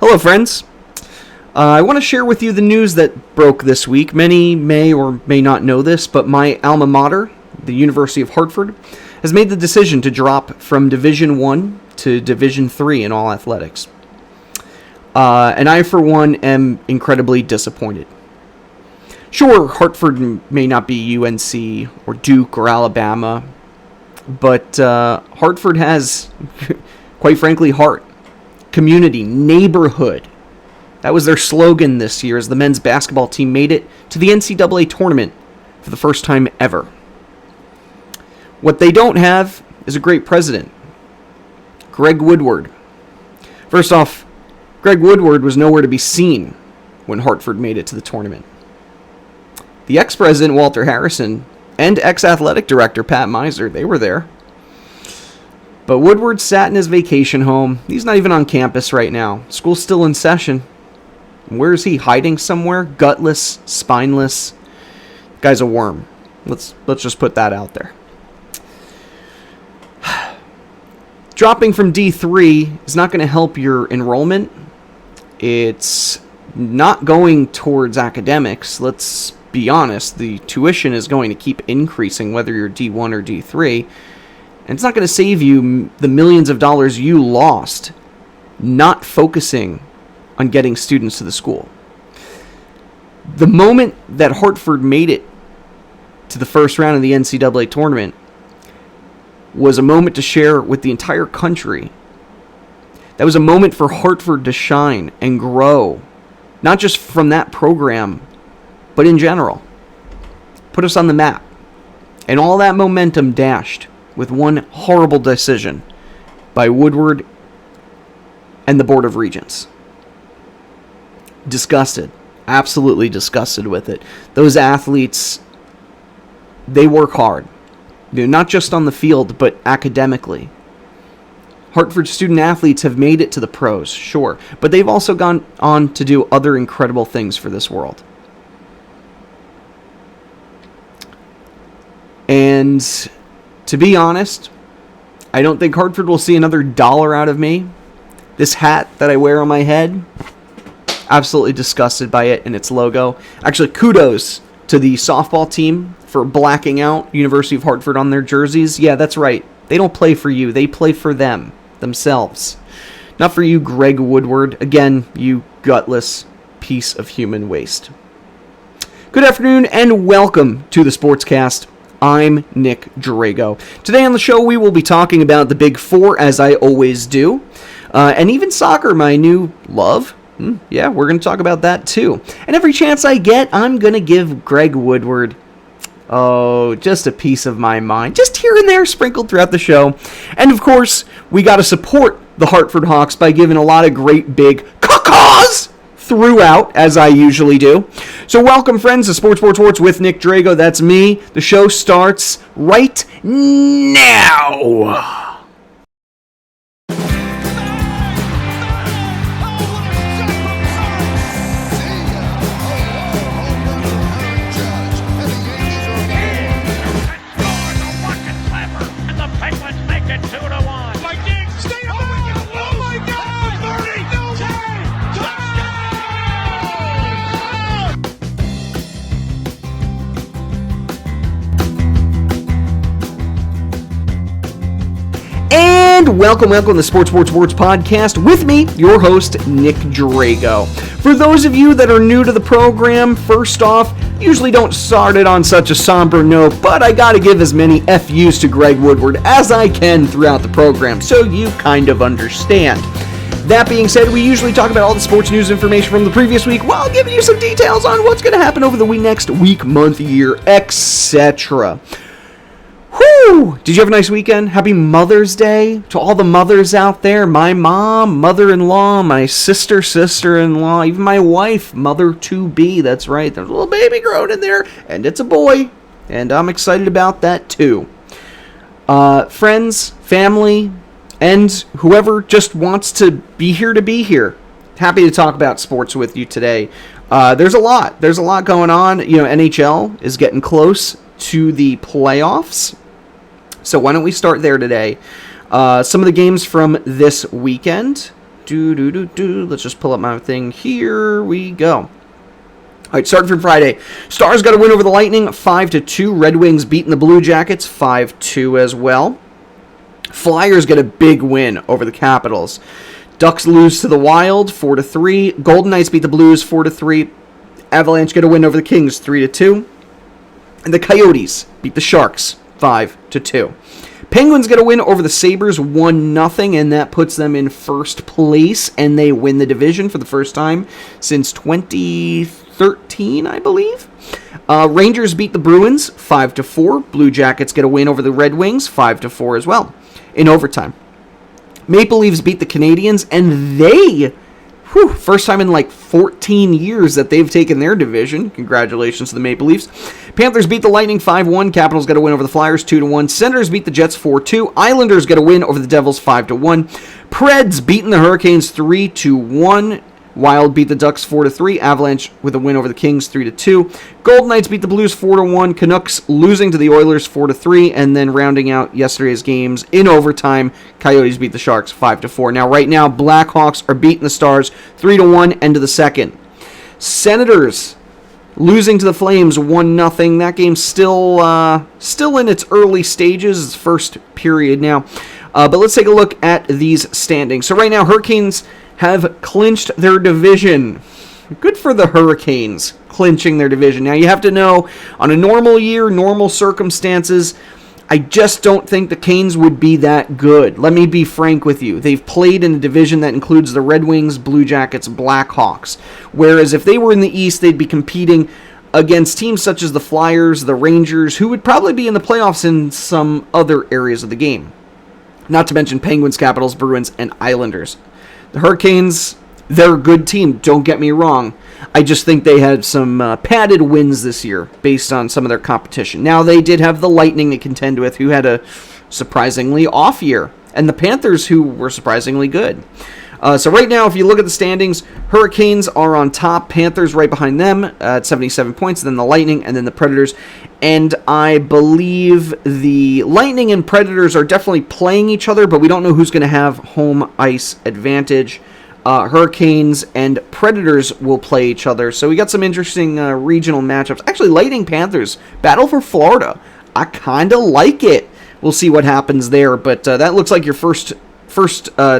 Hello, friends. I want to share with you the news that broke this week. Many may or may not know this, but my alma mater, the University of Hartford, has made the decision to drop from Division I to Division III in all athletics. And I, for one, am incredibly disappointed. Sure, Hartford may not be UNC or Duke or Alabama, but Hartford has, quite frankly, heart, community, neighborhood. That was their slogan this year as the men's basketball team made it to the NCAA tournament for the first time ever. What they don't have is a great president, Greg Woodward. First off, Greg Woodward was nowhere to be seen when Hartford made it to the tournament. The ex-president, Walter Harrison, and ex-athletic director, Pat Miser, they were there. But Woodward sat in his vacation home. He's not even on campus right now. School's still in session. Where is he? Hiding somewhere? Gutless, spineless. Guy's a worm. Let's just put that out there. Dropping from D3 is not going to help your enrollment. It's not going towards academics. Let's be honest. The tuition is going to keep increasing whether you're D1 or D3. And it's not going to save you the millions of dollars you lost not focusing on getting students to the school. The moment that Hartford made it to the first round of the NCAA tournament was a moment to share with the entire country. That was a moment for Hartford to shine and grow, not just from that program, but in general. Put us on the map. And all that momentum dashed with one horrible decision by Woodward and the Board of Regents. Disgusted. Absolutely disgusted with it. Those athletes, they work hard. Not just on the field, but academically. Hartford student athletes have made it to the pros, sure. But they've also gone on to do other incredible things for this world. And to be honest, I don't think Hartford will see another dollar out of me. This hat that I wear on my head, absolutely disgusted by it and its logo. Actually, kudos to the softball team for blacking out University of Hartford on their jerseys. Yeah, that's right. They don't play for you. They play for themselves. Not for you, Greg Woodward. Again, you gutless piece of human waste. Good afternoon and welcome to the Sportscast. I'm Nick Drago. Today on the show, we will be talking about the Big Four, as I always do, and even soccer, my new love. Yeah, we're going to talk about that too. And every chance I get, I'm going to give Greg Woodward, just a piece of my mind, just here and there sprinkled throughout the show. And of course, we got to support the Hartford Hawks by giving a lot of great big caws throughout, as I usually do. So welcome, friends, to Sports with Nick Drago. That's me. The show starts right now. Welcome to the Sports Podcast with me, your host, Nick Drago. For those of you that are new to the program, first off, usually don't start it on such a somber note, but I gotta give as many FUs to Greg Woodward as I can throughout the program, so you kind of understand. That being said, we usually talk about all the sports news information from the previous week while giving you some details on what's going to happen over the next week, month, year, etc. Whew! Did you have a nice weekend? Happy Mother's Day to all the mothers out there. My mom, mother-in-law, my sister-in-law, even my wife, mother-to-be. That's right. There's a little baby growing in there, and it's a boy. And I'm excited about that, too. Friends, family, and whoever just wants to be here. Happy to talk about sports with you today. There's a lot going on. NHL is getting close to the playoffs. So why don't we start there today? Some of the games from this weekend Let's just pull up my thing. Here we go. All right, starting from Friday. Stars got a win over the Lightning, 5-2. Red Wings beating the Blue Jackets, 5-2 as well. Flyers get a big win over the Capitals. Ducks lose to the Wild, 4-3. Golden Knights beat the Blues, 4-3. Avalanche get a win over the Kings, 3-2. And the Coyotes beat the Sharks, 5-2. Penguins get a win over the Sabres, 1-0, and that puts them in first place, and they win the division for the first time since 2013, I believe. Rangers beat the Bruins, 5-4. Blue Jackets get a win over the Red Wings, 5-4 as well, in overtime. Maple Leafs beat the Canadiens, and they, first time in like 14 years that they've taken their division. Congratulations to the Maple Leafs. Panthers beat the Lightning 5-1. Capitals get a win over the Flyers 2-1. Senators beat the Jets 4-2. Islanders get a win over the Devils 5-1. Preds beating the Hurricanes 3-1. Wild beat the Ducks 4-3. Avalanche with a win over the Kings 3-2. Golden Knights beat the Blues 4-1. Canucks losing to the Oilers 4-3. And then rounding out yesterday's games in overtime, Coyotes beat the Sharks 5-4. Now, right now, Blackhawks are beating the Stars 3-1, end of the second. Senators losing to the Flames 1-0. That game's still in its early stages. It's first period now. But let's take a look at these standings. So right now, Hurricanes have clinched their division. Good for the Hurricanes, clinching their division. Now, you have to know, on a normal year, normal circumstances, I just don't think the Canes would be that good. Let me be frank with you. They've played in a division that includes the Red Wings, Blue Jackets, Blackhawks. Whereas if they were in the East, they'd be competing against teams such as the Flyers, the Rangers, who would probably be in the playoffs in some other areas of the game. Not to mention Penguins, Capitals, Bruins, and Islanders. The Hurricanes, they're a good team, don't get me wrong. I just think they had some padded wins this year based on some of their competition. Now, they did have the Lightning to contend with, who had a surprisingly off year, and the Panthers, who were surprisingly good. So right now, if you look at the standings, Hurricanes are on top, Panthers right behind them at 77 points, then the Lightning, and then the Predators. And I believe the Lightning and Predators are definitely playing each other, but we don't know who's going to have home ice advantage. Hurricanes and Predators will play each other. So we got some interesting regional matchups. Actually, Lightning Panthers, battle for Florida. I kind of like it. We'll see what happens there, but that looks like your first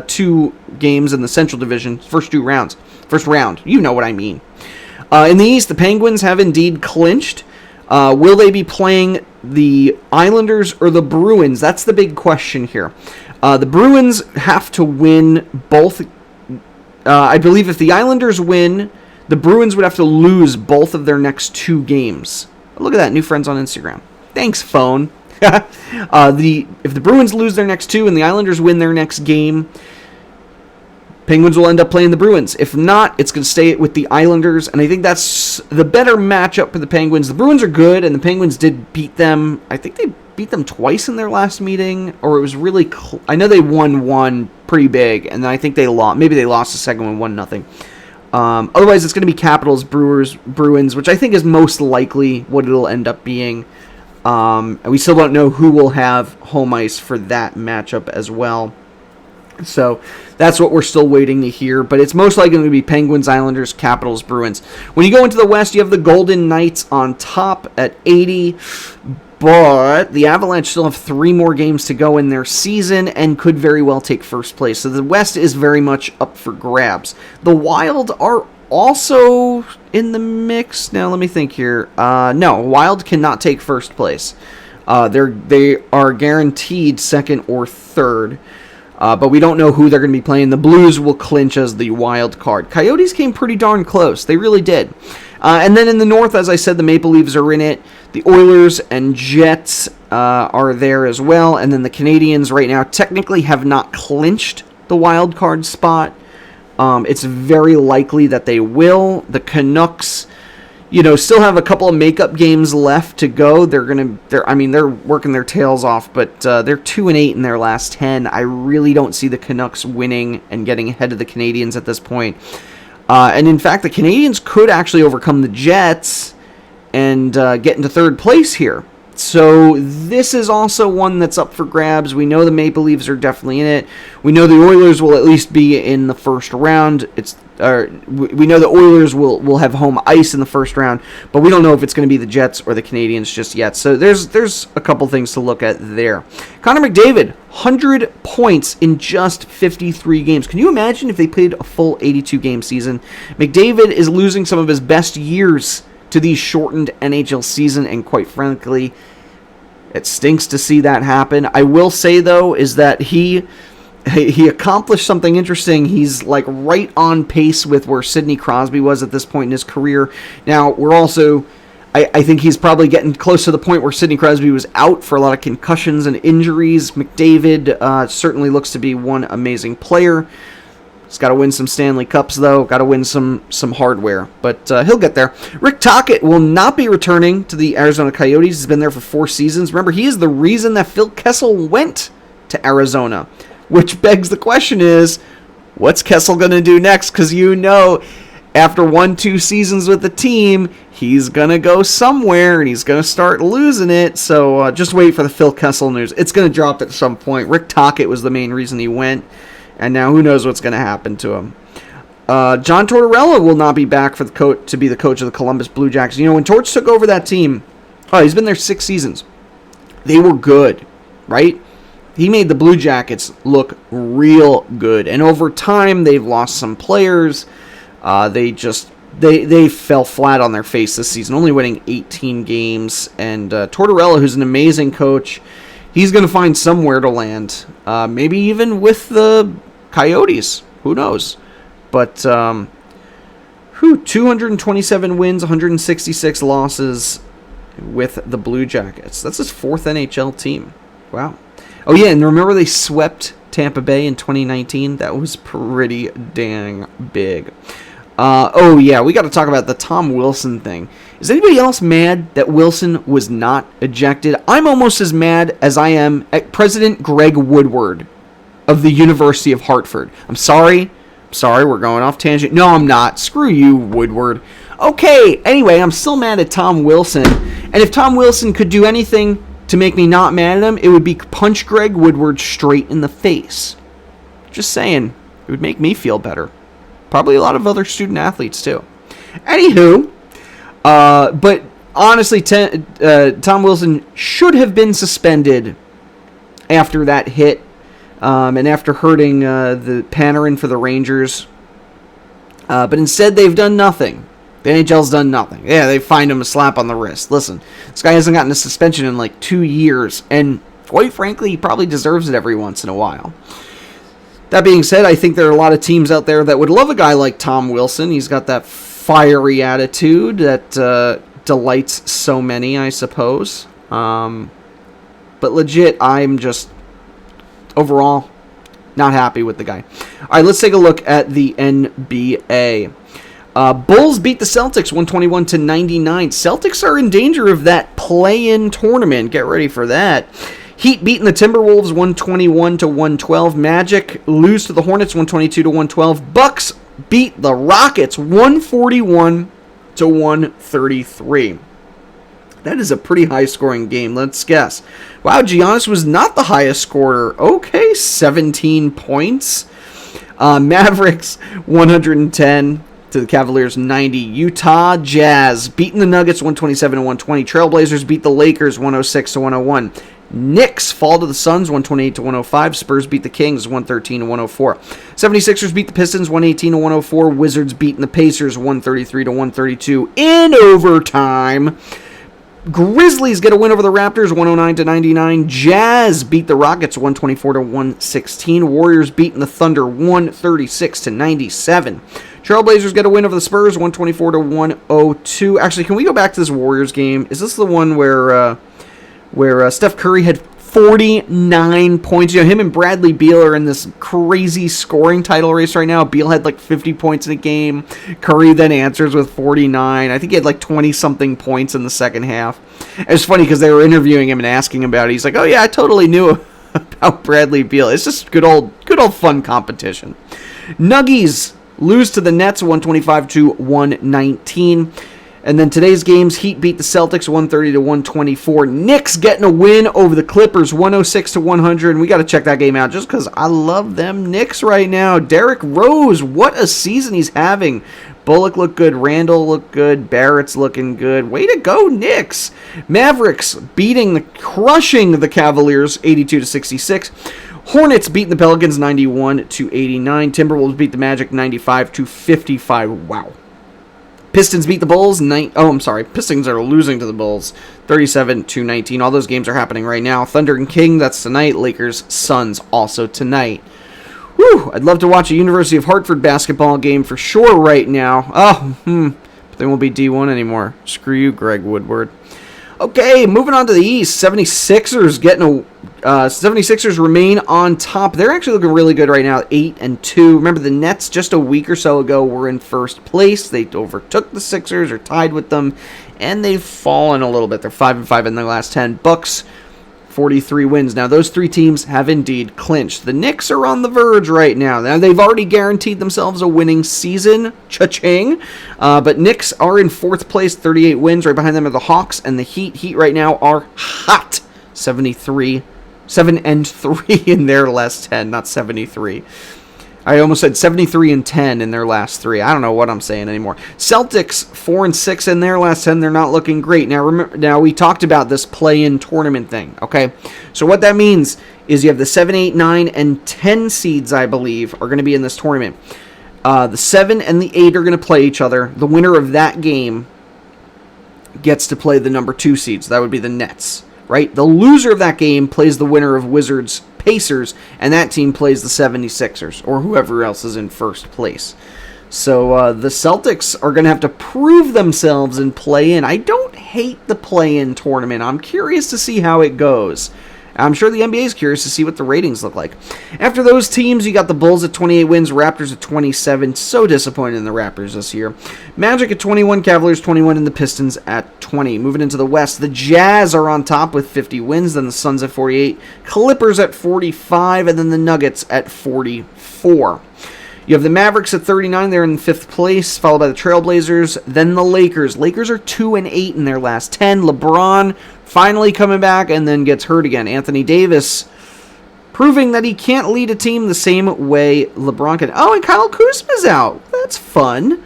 two games in the Central Division, first round. You know what I mean. In the East, the Penguins have indeed clinched. Will they be playing the Islanders or the Bruins? That's the big question here. The Bruins have to win both. I believe if the Islanders win, the Bruins would have to lose both of their next two games. Look at that, new friends on Instagram. Thanks, phone. If the Bruins lose their next two and the Islanders win their next game, Penguins will end up playing the Bruins. If not, it's going to stay with the Islanders, and I think that's the better matchup for the Penguins. The Bruins are good, and the Penguins did beat them. I think they beat them twice in their last meeting, or it was really I know they won one pretty big, and then I think they lost. Maybe they lost the second one 1-0. Otherwise, it's going to be Capitals, Bruins, which I think is most likely what it'll end up being. And we still don't know who will have home ice for that matchup as well. So that's what we're still waiting to hear. But it's most likely going to be Penguins, Islanders, Capitals, Bruins. When you go into the West, you have the Golden Knights on top at 80. But the Avalanche still have 3 more games to go in their season and could very well take first place. So the West is very much up for grabs. The Wild are also in the mix. Now, let me think here. No, Wild cannot take first place. They are guaranteed second or third. But we don't know who they're going to be playing. The Blues will clinch as the wild card. Coyotes came pretty darn close. They really did. And then in the North, as I said, the Maple Leafs are in it. The Oilers and Jets are there as well. And then the Canadiens right now technically have not clinched the wild card spot. It's very likely that they will. The Canucks, still have a couple of makeup games left to go. They're working their tails off, but they're 2-8 in their last 10. I really don't see the Canucks winning and getting ahead of the Canadiens at this point. And in fact, the Canadiens could actually overcome the Jets and get into third place here. So this is also one that's up for grabs. We know the Maple Leafs are definitely in it. We know the Oilers will at least be in the first round. We know the Oilers will have home ice in the first round, but we don't know if it's going to be the Jets or the Canadiens just yet. So there's a couple things to look at there. Connor McDavid, 100 points in just 53 games. Can you imagine if they played a full 82-game season? McDavid is losing some of his best years to the shortened NHL season, and quite frankly, it stinks to see that happen. I will say, though, is that he accomplished something interesting. He's like right on pace with where Sidney Crosby was at this point in his career. Now, we're also, I think he's probably getting close to the point where Sidney Crosby was out for a lot of concussions and injuries. McDavid certainly looks to be one amazing player. He's got to win some Stanley Cups, though. Got to win some hardware. But he'll get there. Rick Tockett will not be returning to the Arizona Coyotes. He's been there for 4 seasons. Remember, he is the reason that Phil Kessel went to Arizona. Which begs the question is, what's Kessel going to do next? Because after 1-2 seasons with the team, he's going to go somewhere and he's going to start losing it. So just wait for the Phil Kessel news. It's going to drop at some point. Rick Tockett was the main reason he went. And now who knows what's going to happen to him. John Tortorella will not be back to be the coach of the Columbus Blue Jackets. When Torch took over that team, he's been there 6 seasons. They were good, right? He made the Blue Jackets look real good. And over time, they've lost some players. They fell flat on their face this season, only winning 18 games. And Tortorella, who's an amazing coach, he's going to find somewhere to land. Maybe even with the Coyotes. Who knows? But 227 wins, 166 losses with the Blue Jackets. That's his 4th NHL team. Wow. Oh, yeah, and remember they swept Tampa Bay in 2019? That was pretty dang big. We got to talk about the Tom Wilson thing. Is anybody else mad that Wilson was not ejected? I'm almost as mad as I am at President Greg Woodward of the University of Hartford. I'm sorry, we're going off tangent. No, I'm not. Screw you, Woodward. Okay, anyway, I'm still mad at Tom Wilson. And if Tom Wilson could do anything to make me not mad at him, it would be punch Greg Woodward straight in the face. Just saying, it would make me feel better. Probably a lot of other student athletes, too. Anywho, but honestly, Tom Wilson should have been suspended after that hit and after hurting the Panarin for the Rangers. But instead, they've done nothing. The NHL's done nothing. Yeah, they fined him a slap on the wrist. Listen, this guy hasn't gotten a suspension in like 2 years, and quite frankly, he probably deserves it every once in a while. That being said, I think there are a lot of teams out there that would love a guy like Tom Wilson. He's got that fiery attitude that delights so many, I suppose. But legit, I'm just overall not happy with the guy. All right, let's take a look at the NBA. Bulls beat the Celtics 121-99. Celtics are in danger of that play-in tournament. Get ready for that. Heat beating the Timberwolves 121-112. Magic lose to the Hornets 122-112. Bucks beat the Rockets 141-133. That is a pretty high-scoring game. Let's guess. Wow, Giannis was not the highest scorer. Okay, 17 points. Mavericks 110 to the Cavaliers 90. Utah Jazz beating the Nuggets 127-120. Trailblazers beat the Lakers 106-101. Knicks fall to the Suns 128-105. Spurs beat the Kings 113-104. 76ers beat the Pistons 118-104. Wizards beating the Pacers 133-132 in overtime. Grizzlies get a win over the Raptors 109-99. Jazz beat the Rockets 124-116. Warriors beating the Thunder 136-97. Trailblazers get a win over the Spurs 124-102. Actually, can we go back to this Warriors game? Is this the one where Steph Curry had 49 points? You know, him and Bradley Beal are in this crazy scoring title race right now. Beal had like 50 points in a game. Curry then answers with 49. I think he had like 20-something points in the second half. It's funny because they were interviewing him and asking about it. He's like, oh yeah, I totally knew about Bradley Beal. It's just good old fun competition. Nuggies lose to the Nets 125-119. And then today's games, Heat beat the Celtics 130-124. Knicks getting a win over the Clippers 106-100. And we got to check that game out just because I love them Knicks right now. Derrick Rose, what a season he's having. Bullock looked good. Randall looked good. Barrett's looking good. Way to go, Knicks. Mavericks crushing the Cavaliers 82-66. Hornets beating the Pelicans 91-89. Timberwolves beat the Magic 95-55. Wow. Pistons beat the Bulls. Pistons are losing to the Bulls 37-19. All those games are happening right now. Thunder and King, that's tonight. Lakers, Suns, also tonight. Whew, I'd love to watch a University of Hartford basketball game for sure right now. But they won't be D1 anymore. Screw you, Greg Woodward. Okay, moving on to the East. 76ers remain on top. They're actually looking really good right now, 8-2. Remember, the Nets just a week or so ago were in first place. They overtook the Sixers or tied with them, and they've fallen a little bit. They're 5-5 in their last 10. Bucks, 43 wins. Now, those three teams have indeed clinched. The Knicks are on the verge right now. Now, they've already guaranteed themselves a winning season. Cha-ching. But Knicks are in fourth place, 38 wins. Right behind them are the Hawks and the Heat. Heat right now are hot. 7-3 in their last 10, not 73. I almost said 73-10 in their last 3. I don't know what I'm saying anymore. Celtics 4-6 in their last 10. They're not looking great. Now remember, we talked about this play-in tournament thing. Okay, so what that means is you have the 7, 8, 9, and 10 seeds, I believe, are going to be in this tournament. The 7 and the 8 are going to play each other. The winner of that game gets to play the number 2 seeds. That would be the Nets. Right? The loser of that game plays the winner of Wizards Pacers, and that team plays the 76ers, or whoever else is in first place. So the Celtics are going to have to prove themselves and play in. I don't hate the play-in tournament. I'm curious to see how it goes. I'm sure the NBA is curious to see what the ratings look like. After those teams, you got the Bulls at 28 wins, Raptors at 27. So disappointed in the Raptors this year. Magic at 21, Cavaliers 21, and the Pistons at 20. Moving into the West, the Jazz are on top with 50 wins, then the Suns at 48, Clippers at 45, and then the Nuggets at 44. You have the Mavericks at 39. They're in 5th place, followed by the Trailblazers. Then the Lakers. Lakers are 2-8 in their last 10. LeBron finally coming back and then gets hurt again. Anthony Davis proving that he can't lead a team the same way LeBron can. Oh, and Kyle Kuzma's out. That's fun.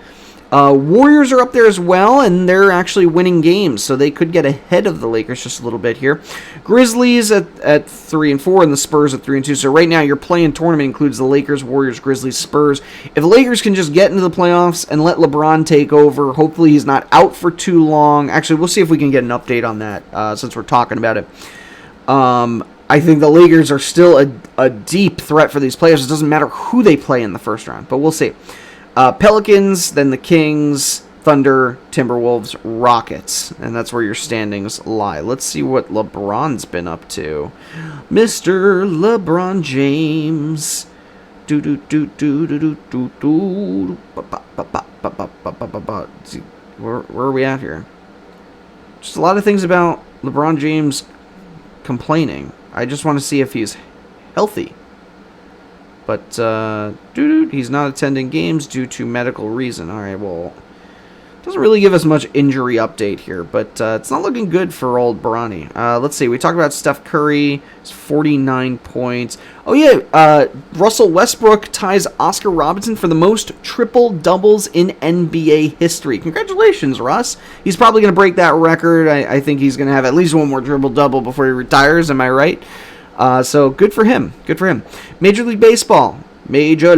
Warriors are up there as well, and they're actually winning games, so they could get ahead of the Lakers just a little bit here. Grizzlies at 3-4, and the Spurs at 3-2. So right now, your play-in tournament includes the Lakers, Warriors, Grizzlies, Spurs. If the Lakers can just get into the playoffs and let LeBron take over, hopefully he's not out for too long. Actually, we'll see if we can get an update on that since we're talking about it. I think the Lakers are still a deep threat for these players. It doesn't matter who they play in the first round, but we'll see. Pelicans, then the Kings, Thunder, Timberwolves, Rockets. And that's where your standings lie. Let's see what LeBron's been up to. Mr. LeBron James. Where are we at here? Just a lot of things about LeBron James complaining. I just want to see if he's healthy. But, he's not attending games due to medical reason. Alright, well, doesn't really give us much injury update here, but it's not looking good for old Bronny. Let's see, we talked about Steph Curry, 49 points. Oh yeah, Russell Westbrook ties Oscar Robertson for the most triple-doubles in NBA history. Congratulations, Russ. He's probably going to break that record. I think he's going to have at least one more triple-double before he retires, am I right? So good for him. Good for him. Major League Baseball. Here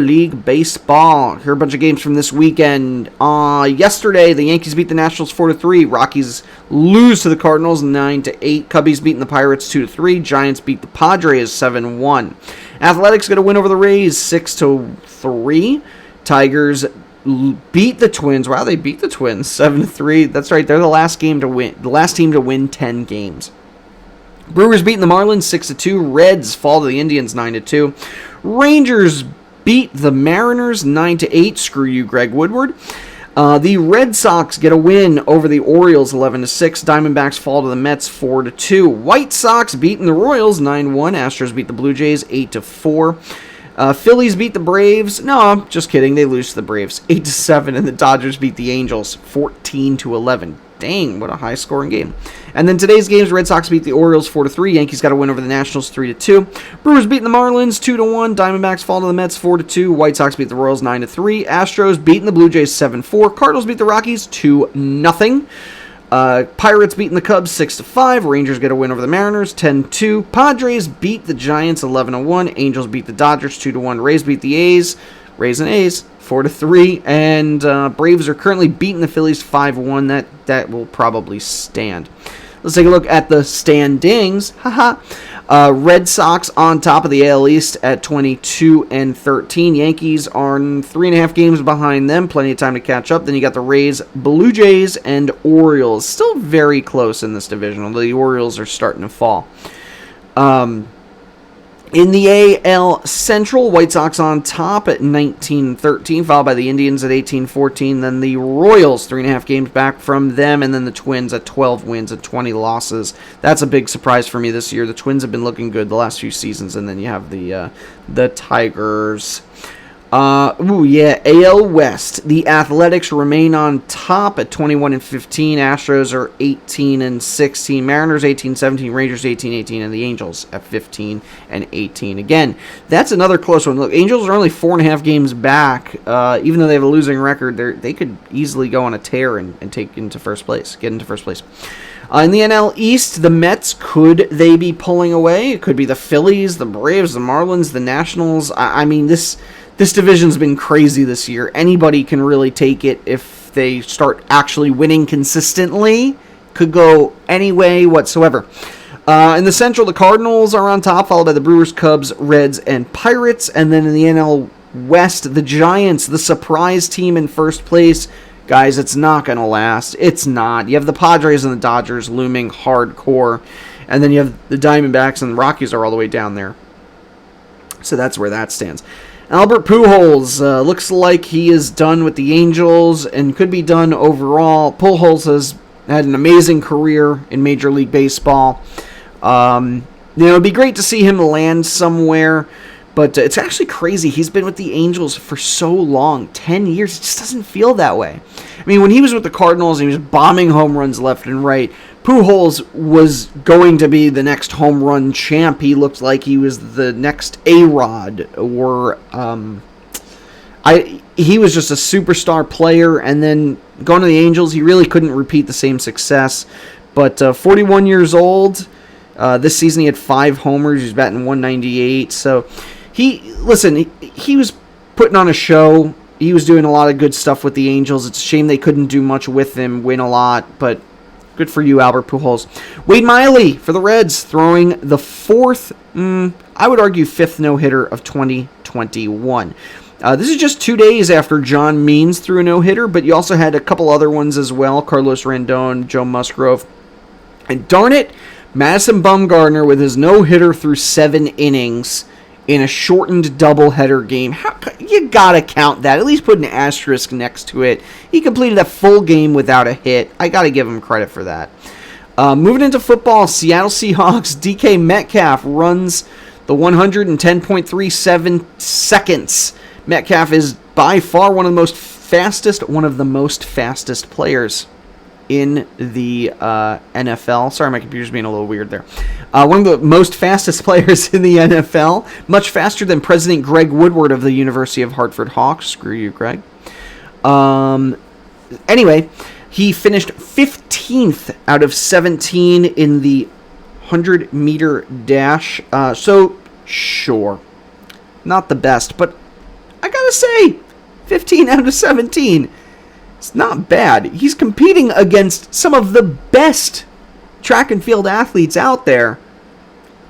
are a bunch of games from this weekend. Yesterday, the Yankees beat the Nationals 4-3. Rockies lose to the Cardinals 9-8. Cubbies beating the Pirates 2-3. Giants beat the Padres 7-1. Athletics got a win over the Rays 6-3. Tigers beat the Twins. Wow, they beat the Twins 7-3. That's right. They're the last team to win 10 games. Brewers beating the Marlins 6-2. Reds fall to the Indians 9-2. Rangers beat the Mariners 9-8. Screw you, Greg Woodward. The Red Sox get a win over the Orioles 11-6. Diamondbacks fall to the Mets 4-2. White Sox beating the Royals 9-1. Astros beat the Blue Jays 8-4. Phillies beat the Braves. No, I'm just kidding. They lose to the Braves 8-7, and the Dodgers beat the Angels 14-11. Dang, what a high-scoring game. And then today's games, Red Sox beat the Orioles 4-3. Yankees got a win over the Nationals 3-2. Brewers beating the Marlins 2-1. Diamondbacks fall to the Mets 4-2. White Sox beat the Royals 9-3. Astros beating the Blue Jays 7-4. Cardinals beat the Rockies 2-0. Pirates beating the Cubs 6-5. Rangers get a win over the Mariners 10-2. Padres beat the Giants 11-1. Angels beat the Dodgers 2-1. Rays beat the A's. Rays and A's 4-3. And Braves are currently beating the Phillies 5-1. That will probably stand. Let's take a look at the standings. Red Sox on top of the AL East at 22-13. Yankees are 3.5 games behind them. Plenty of time to catch up. Then you got the Rays, Blue Jays, and Orioles. Still very close in this division, although the Orioles are starting to fall. In the AL Central, White Sox on top at 19-13, followed by the Indians at 18-14. Then the Royals, 3.5 games back from them, and then the Twins at 12 wins and 20 losses. That's a big surprise for me this year. The Twins have been looking good the last few seasons, and then you have the Tigers. AL West. The Athletics remain on top at 21-15. Astros are 18-16. Mariners 18-17. Rangers 18-18, and the Angels at 15-18. Again, that's another close one. Look, Angels are only 4.5 games back. Even though they have a losing record, they could easily go on a tear and get into first place. In the NL East, the Mets, could they be pulling away? It could be the Phillies, the Braves, the Marlins, the Nationals. I mean, this division's been crazy this year. Anybody can really take it if they start actually winning consistently. Could go any way whatsoever. In the Central, the Cardinals are on top, followed by the Brewers, Cubs, Reds, and Pirates. And then in the NL West, the Giants, the surprise team in first place. Guys, it's not going to last. It's not. You have the Padres and the Dodgers looming hardcore. And then you have the Diamondbacks and the Rockies are all the way down there. So that's where that stands. Albert Pujols looks like he is done with the Angels and could be done overall. Pujols has had an amazing career in Major League Baseball. It'd be great to see him land somewhere, but it's actually crazy. He's been with the Angels for so long, 10 years. It just doesn't feel that way. I mean, when he was with the Cardinals, he was bombing home runs left and right. Pujols was going to be the next home run champ. He looked like he was the next A-Rod, or he was just a superstar player. And then going to the Angels, he really couldn't repeat the same success. But 41 years old, this season he had 5 homers. He's batting 198. So he was putting on a show. He was doing a lot of good stuff with the Angels. It's a shame they couldn't do much with him, win a lot, but good for you, Albert Pujols. Wade Miley for the Reds, throwing the 4th, I would argue 5th no-hitter of 2021. This is just 2 days after John Means threw a no-hitter, but you also had a couple other ones as well. Carlos Rendon, Joe Musgrove. And darn it, Madison Bumgarner with his no-hitter through 7 innings in a shortened doubleheader game. You gotta count that. At least put an asterisk next to it. He completed a full game without a hit. I gotta give him credit for that. Moving into football, Seattle Seahawks, DK Metcalf runs the 110.37 seconds. Metcalf is by far one of the most fastest players in the NFL. Sorry, my computer's being a little weird there. One of the most fastest players in the NFL. Much faster than President Greg Woodward of the University of Hartford Hawks. Screw you, Greg. Anyway, he finished 15th out of 17 in the 100-meter dash. So, sure. Not the best, but I gotta say, 15 out of 17. It's not bad. He's competing against some of the best track and field athletes out there.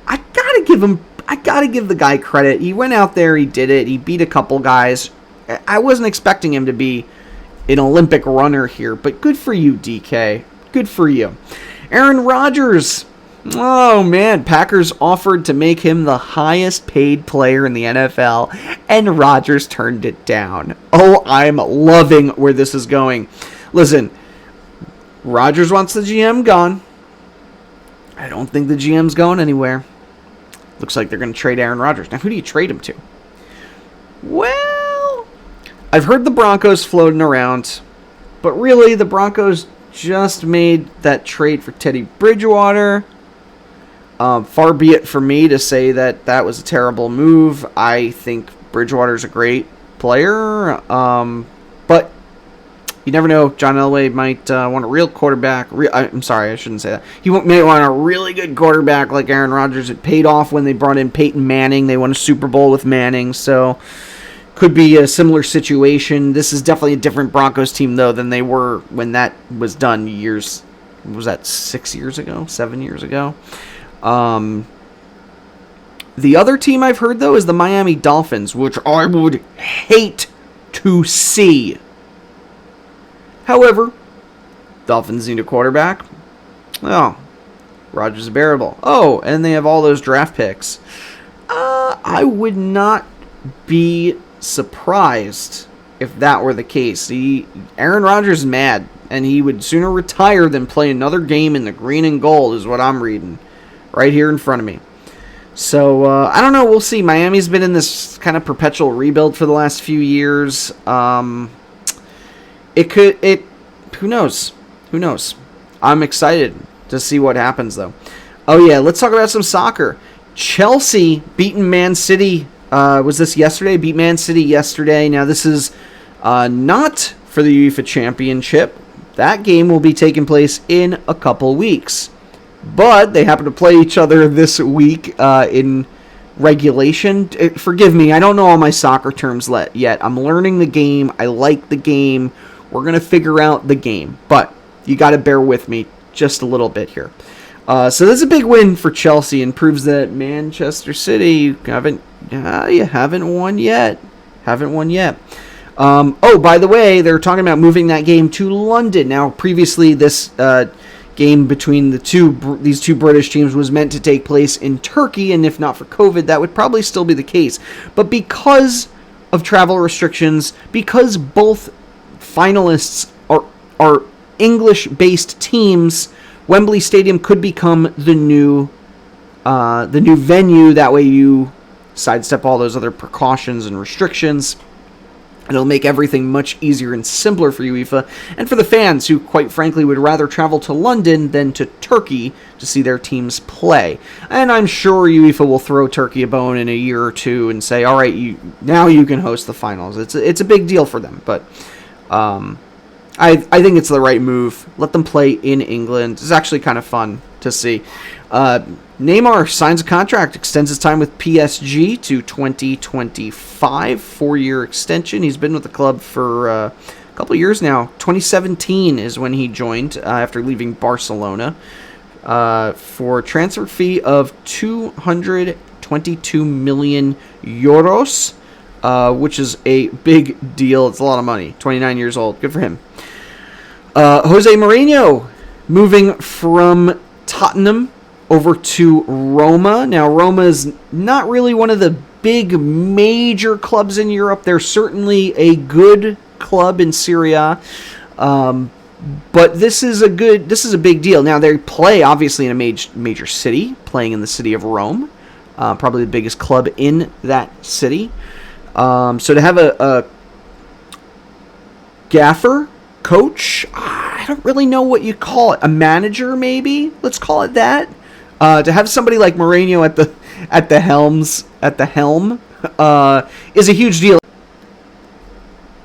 I gotta give the guy credit. He went out there, he did it, he beat a couple guys. I wasn't expecting him to be an Olympic runner here, but good for you, DK. Good for you. Aaron Rodgers. Oh, man. Packers offered to make him the highest paid player in the NFL, and Rodgers turned it down. Oh, I'm loving where this is going. Listen, Rodgers wants the GM gone. I don't think the GM's going anywhere. Looks like they're going to trade Aaron Rodgers. Now, who do you trade him to? Well, I've heard the Broncos floating around, but really the Broncos just made that trade for Teddy Bridgewater. Far be it for me to say that that was a terrible move. I think Bridgewater's a great player, but you never know. John Elway might want a real quarterback. I'm sorry, I shouldn't say that. He may want a really good quarterback like Aaron Rodgers. It paid off when they brought in Peyton Manning. They won a Super Bowl with Manning, so could be a similar situation. This is definitely a different Broncos team, though, than they were when that was done years. Was that 6 years ago? 7 years ago? The other team I've heard, though, is the Miami Dolphins, which I would hate to see. However, Dolphins need a quarterback. Oh, Rodgers is bearable. Oh, and they have all those draft picks. I would not be surprised if that were the case. Aaron Rodgers is mad, and he would sooner retire than play another game in the green and gold, is what I'm reading right here in front of me. So, I don't know. We'll see. Miami's been in this kind of perpetual rebuild for the last few years. Who knows? Who knows? I'm excited to see what happens, though. Oh, yeah, let's talk about some soccer. Chelsea beating Man City. Was this yesterday? Beat Man City yesterday. Now, this is not for the UEFA Championship. That game will be taking place in a couple weeks. But they happen to play each other this week in regulation. Forgive me, I don't know all my soccer terms yet. I'm learning the game. I like the game. We're going to figure out the game. But you got to bear with me just a little bit here. So this is a big win for Chelsea and proves that Manchester City, you haven't won yet. Haven't won yet. By the way, they're talking about moving that game to London. Now, previously, this game between these two British teams was meant to take place in Turkey, and if not for COVID, that would probably still be the case. But because of travel restrictions, because both finalists are English-based teams, Wembley Stadium could become the new venue. That way you sidestep all those other precautions and restrictions. It'll make everything much easier and simpler for UEFA and for the fans who, quite frankly, would rather travel to London than to Turkey to see their teams play. And I'm sure UEFA will throw Turkey a bone in a year or two and say, all right, now you can host the finals. It's a big deal for them, but I think it's the right move. Let them play in England. It's actually kind of fun to see. Neymar signs a contract, extends his time with PSG to 2025, 4-year extension. He's been with the club for a couple of years now. 2017 is when he joined after leaving Barcelona for a transfer fee of 222 million euros, which is a big deal. It's a lot of money. 29 years old. Good for him. Jose Mourinho moving from Tottenham over to Roma. Now, Roma is not really one of the big major clubs in Europe. They're certainly a good club in Serie A, but this is a big deal. Now, they play obviously in a major city, playing in the city of Rome, probably the biggest club in that city. So to have a gaffer, coach, I don't really know what you call it. A manager, maybe? Let's call it that. To have somebody like Mourinho at the helm is a huge deal.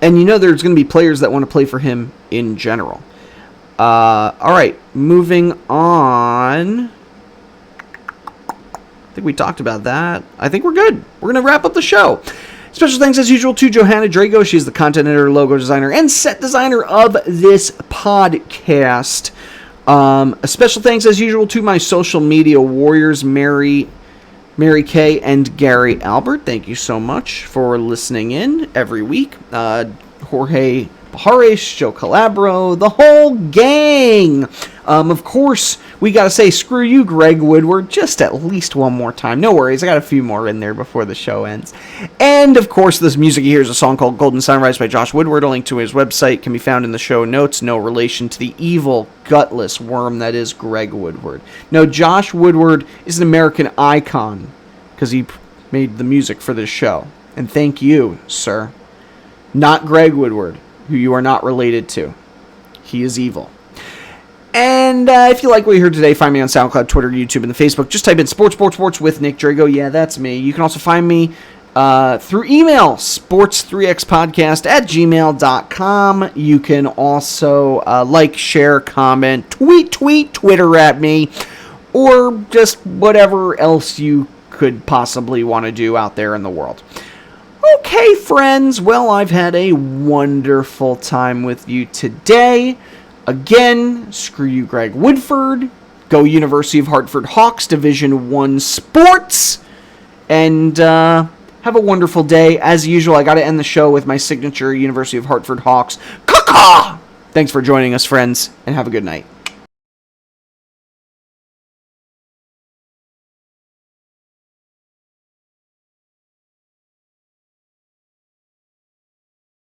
And there's going to be players that want to play for him in general. All right, moving on. I think we talked about that. I think we're good. We're going to wrap up the show. Special thanks, as usual, to Johanna Drago. She's the content editor, logo designer, and set designer of this podcast. A special thanks, as usual, to my social media warriors, Mary Kay and Gary Albert. Thank you so much for listening in every week. Jorge Pajares, Joe Calabro, the whole gang. Of course, we got to say screw you, Greg Woodward, just at least one more time. No worries, I got a few more in there before the show ends. And, of course, this music you hear is a song called Golden Sunrise by Josh Woodward. A link to his website can be found in the show notes. No relation to the evil, gutless worm that is Greg Woodward. No, Josh Woodward is an American icon because he made the music for this show. And thank you, sir. Not Greg Woodward, who you are not related to. He is evil. And if you like what you heard today, find me on SoundCloud, Twitter, YouTube, and the Facebook. Just type in Sports with Nick Drago. Yeah, that's me. You can also find me through email, sports3xpodcast@gmail.com. You can also like, share, comment, tweet, Twitter at me, or just whatever else you could possibly want to do out there in the world. Okay, friends. Well, I've had a wonderful time with you today. Again, screw you, Greg Woodford. Go University of Hartford Hawks, Division I sports. And have a wonderful day. As usual, I got to end the show with my signature University of Hartford Hawks. Caw-caw! Thanks for joining us, friends, and have a good night.